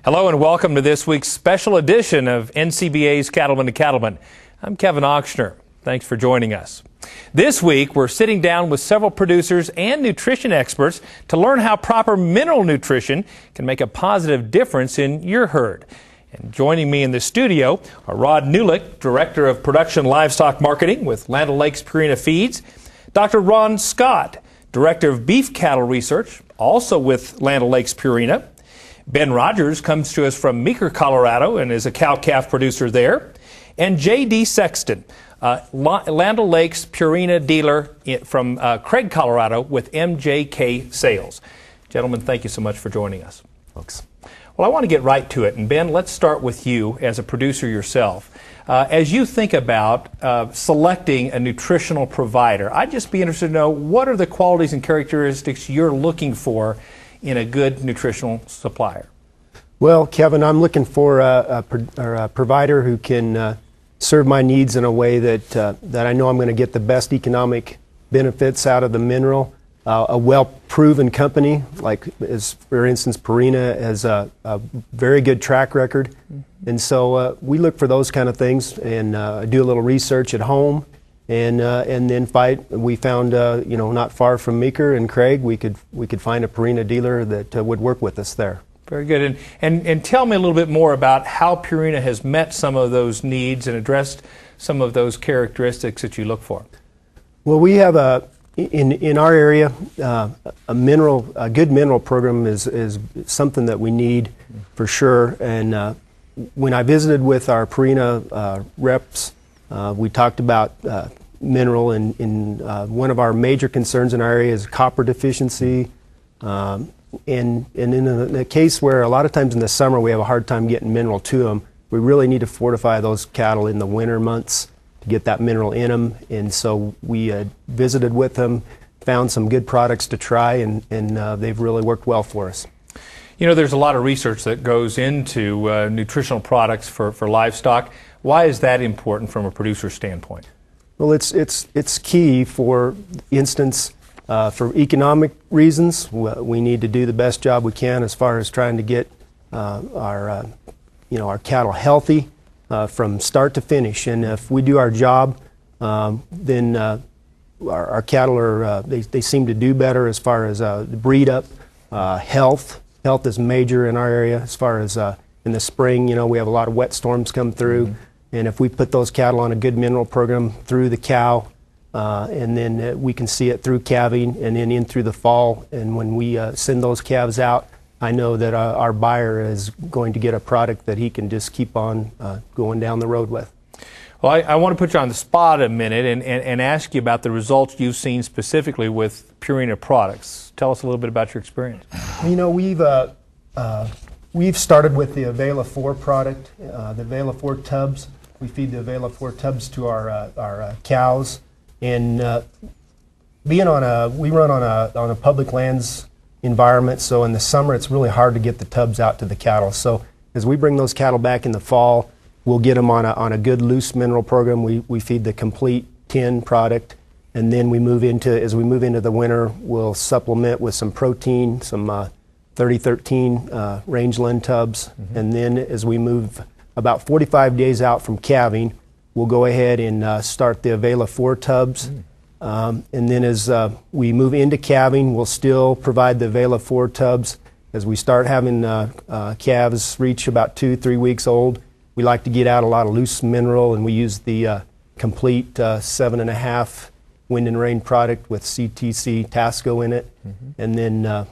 Hello and welcome to this week's special edition of NCBA's Cattlemen to Cattlemen. I'm Kevin Ochsner. Thanks for joining us. This week, we're sitting down with several producers and nutrition experts to learn how proper mineral nutrition can make a positive difference in your herd. And joining me in the studio are Rod Newlick, Director of Production Livestock Marketing with Land O'Lakes Purina Feeds, Dr. Ron Scott, Director of Beef Cattle Research, also with Land O'Lakes Purina. Ben Rogers comes to us from Meeker, Colorado, and is a cow-calf producer there. And J.D. Sexton, Land O'Lakes Purina dealer from Craig, Colorado, with MJK Sales. Gentlemen, thank you so much for joining us. Thanks. Well, I want to get right to it. And Ben, let's start with you as a producer yourself. As you think about selecting a nutritional provider, I'd just be interested to know what are the qualities and characteristics you're looking for in a good nutritional supplier? Well, Kevin, I'm looking for a provider who can serve my needs in a way that I know I'm going to get the best economic benefits out of the mineral. A well-proven company, like as for instance Purina, has a very good track record, and so we look for those kind of things and do a little research at home. And then we found, not far from Meeker and Craig, we could find a Purina dealer that would work with us there. Very good. And tell me a little bit more about how Purina has met some of those needs and addressed some of those characteristics that you look for. Well, we have in our area a good mineral program is something that we need for sure. And when I visited with our Purina reps, we talked about mineral, and one of our major concerns in our area is copper deficiency. And in a case where a lot of times in the summer we have a hard time getting mineral to them, we really need to fortify those cattle in the winter months to get that mineral in them. And so we visited with them, found some good products to try, and they've really worked well for us. You know, there's a lot of research that goes into nutritional products for livestock. Why is that important from a producer standpoint? Well, it's key. For instance, for economic reasons, we need to do the best job we can as far as trying to get our cattle healthy from start to finish. And if we do our job, then our cattle they seem to do better as far as breed up. Health is major in our area as far as in the spring. We have a lot of wet storms come through. And if we put those cattle on a good mineral program through the cow, and then we can see it through calving and then in through the fall. And when we send those calves out, I know that our buyer is going to get a product that he can just keep on going down the road with. Well, I want to put you on the spot a minute and ask you about the results you've seen specifically with Purina products. Tell us a little bit about your experience. We've started with the Avela 4 product, the Avela 4 tubs. We feed the Avela 4 tubs to our cows, and we run on a public lands environment. So in the summer, it's really hard to get the tubs out to the cattle. So as we bring those cattle back in the fall, we'll get them on a good loose mineral program. We feed the complete 10 product, and then as we move into the winter, we'll supplement with some protein, some 3013 rangeland tubs, and then as we move about 45 days out from calving, we'll go ahead and start the Avela 4 tubs. And then as we move into calving, we'll still provide the Avela 4 tubs. As we start having calves reach about 2-3 weeks old, we like to get out a lot of loose mineral, and we use the complete 7.5 wind and rain product with C2C Tasco in it. And then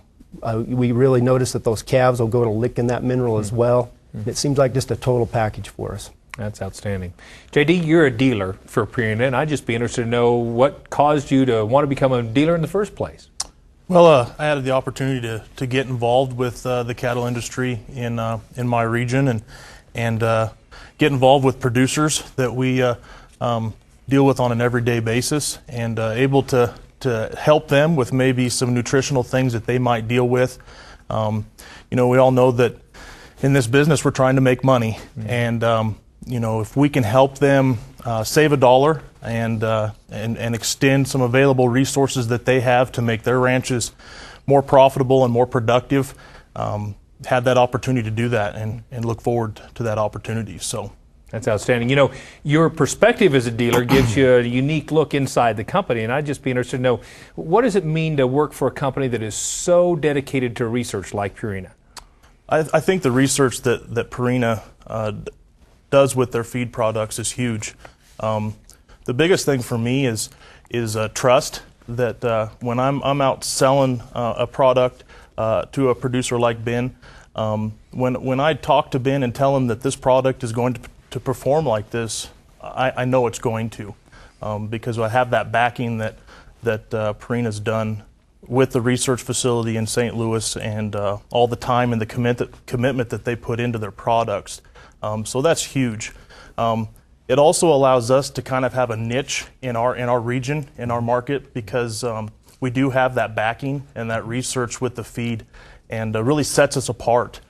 we really notice that those calves will go to licking that mineral as well. It seems like just a total package for us. That's outstanding. J.D., you're a dealer for Purina, and I'd just be interested to know what caused you to want to become a dealer in the first place. Well, I had the opportunity to get involved with the cattle industry in my region and get involved with producers that we deal with on an everyday basis, and able to help them with maybe some nutritional things that they might deal with. We all know that in this business we're trying to make money, and if we can help them save a dollar and extend some available resources that they have to make their ranches more profitable and more productive, had that opportunity to do that and look forward to that opportunity. So. That's outstanding. You know, your perspective as a dealer gives you a unique look inside the company, and I'd just be interested to know, what does it mean to work for a company that is so dedicated to research like Purina? I think the research that Purina does with their feed products is huge. The biggest thing for me is trust, that when I'm out selling a product to a producer like Ben, when I talk to Ben and tell him that this product is going to perform like this, I know it's going to, because I have that backing that Purina's done with the research facility in St. Louis, and all the time and the commitment that they put into their products. So that's huge. It also allows us to kind of have a niche in our region, in our market, because we do have that backing and that research with the feed, and really sets us apart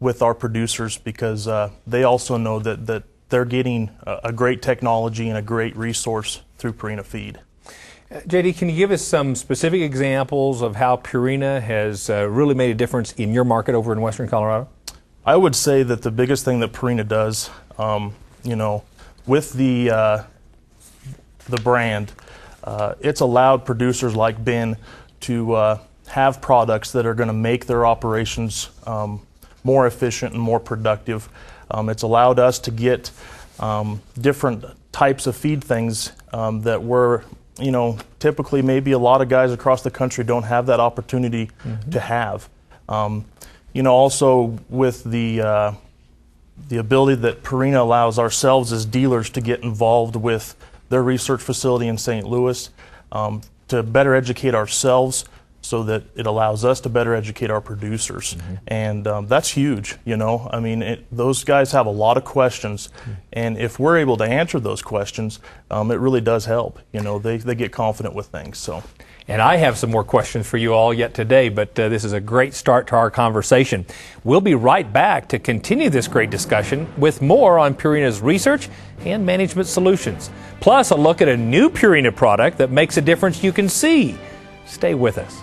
with our producers, because they also know that they're getting a great technology and a great resource through Purina Feed. JD, can you give us some specific examples of how Purina has really made a difference in your market over in Western Colorado? I would say that the biggest thing that Purina does, with the brand, it's allowed producers like Ben to have products that are going to make their operations more efficient and more productive. It's allowed us to get different types of feed things that were, typically maybe a lot of guys across the country don't have that opportunity to have. Also with the ability that Purina allows ourselves as dealers to get involved with their research facility in St. Louis, to better educate ourselves, so that it allows us to better educate our producers. And that's huge, those guys have a lot of questions, and if we're able to answer those questions, it really does help. They get confident with things. So. And I have some more questions for you all yet today, but this is a great start to our conversation. We'll be right back to continue this great discussion with more on Purina's research and management solutions, plus a look at a new Purina product that makes a difference you can see. Stay with us.